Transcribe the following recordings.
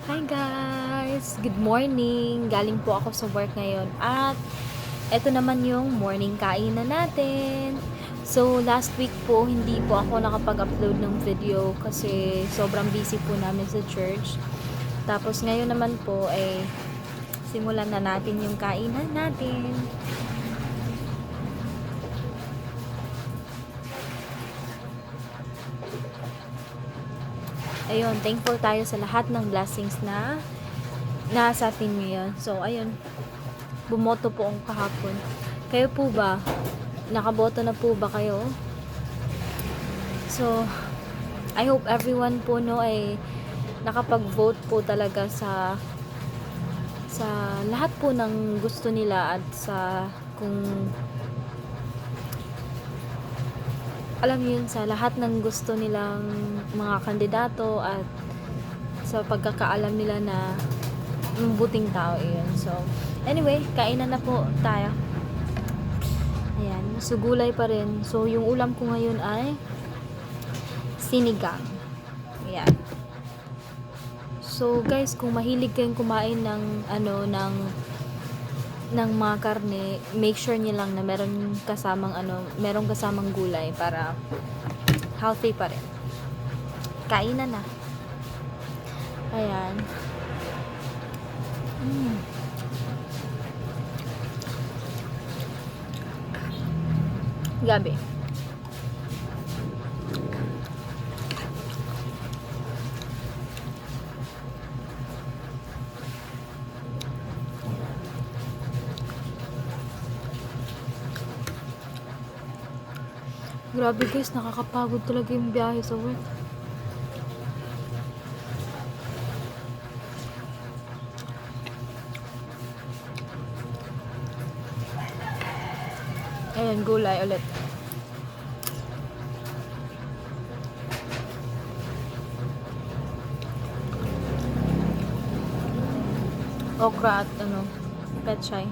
Hi guys! Good morning! Galing po ako sa work ngayon at eto naman yung morning kainan natin. So last week po hindi po ako nakapag-upload ng video kasi sobrang busy po namin sa church. Tapos ngayon naman po ay simulan na natin yung kainan natin. Ayun, thankful tayo sa lahat ng blessings na nasa atin ngayon. So ayun, bumoto po ako kahapon. Kayo po ba? Nakaboto na po ba kayo? So, I hope everyone po no ay nakapag-vote po talaga sa lahat po ng gusto nila at sa kung alam niyo yun, sa lahat ng gusto nilang mga kandidato at sa pagkakaalam nila na mabuting tao yun. So, anyway, kainan na po tayo. Ayan, so gulay pa rin. So, yung ulam ko ngayon ay sinigang. Ayan. So, guys, kung mahilig kayong kumain ng mga karne, make sure niyo lang na merong kasamang gulay para healthy pa rin. Kainan na. Ayan. Gabi. Grabe guys, nakakapagod talaga yung biyahe sa work. Ayan, gulay ulit. Okra at pechay.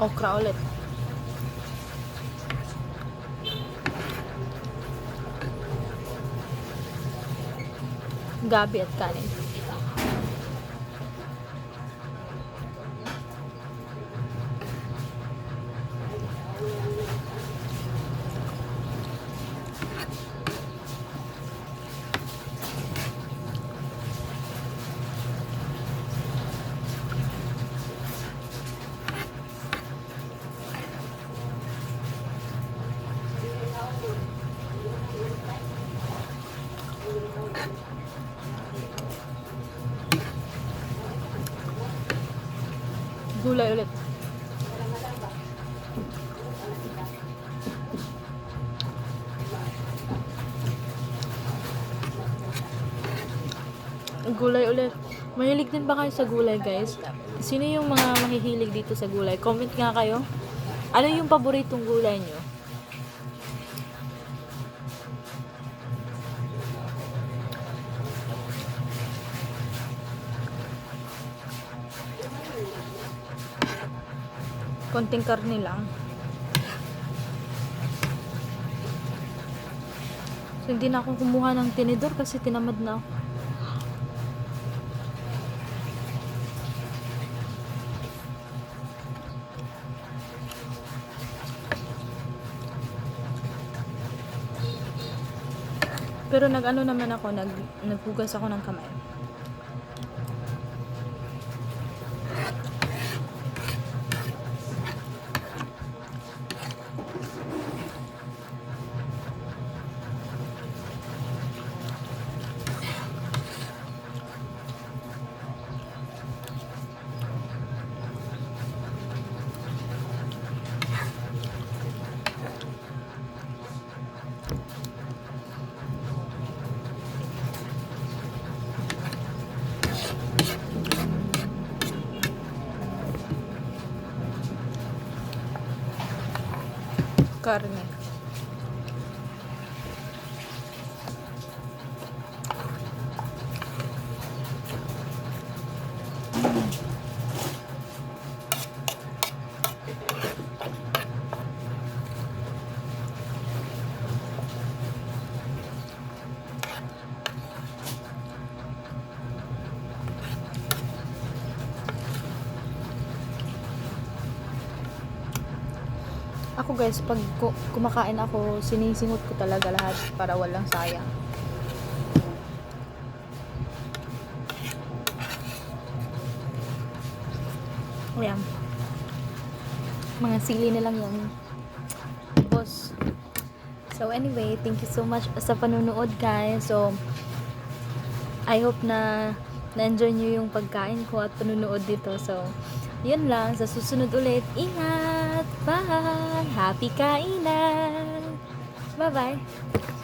Okra ulit. Gabi at kanin. Gulay ulit. Gulay ulit. Mahilig din ba kayo sa gulay, guys? Sino yung mga mahihilig dito sa gulay? Comment nga kayo. Ano yung paboritong gulay nyo? Konting karne lang. So, hindi na ako kumuha ng tinidor kasi tinamad na ako. Pero naghugas ako ng kamay. Karne. Ako guys, pag kumakain ako, sinisingot ko talaga lahat para walang sayang. Ayan. Mga sili na lang yan. Boss. So anyway, thank you so much sa panunood guys. So, I hope na na-enjoy nyo yung pagkain ko at panunood dito. So, yun lang. Sa susunod ulit, ingat! Bye! Happy kainan! Bye-bye!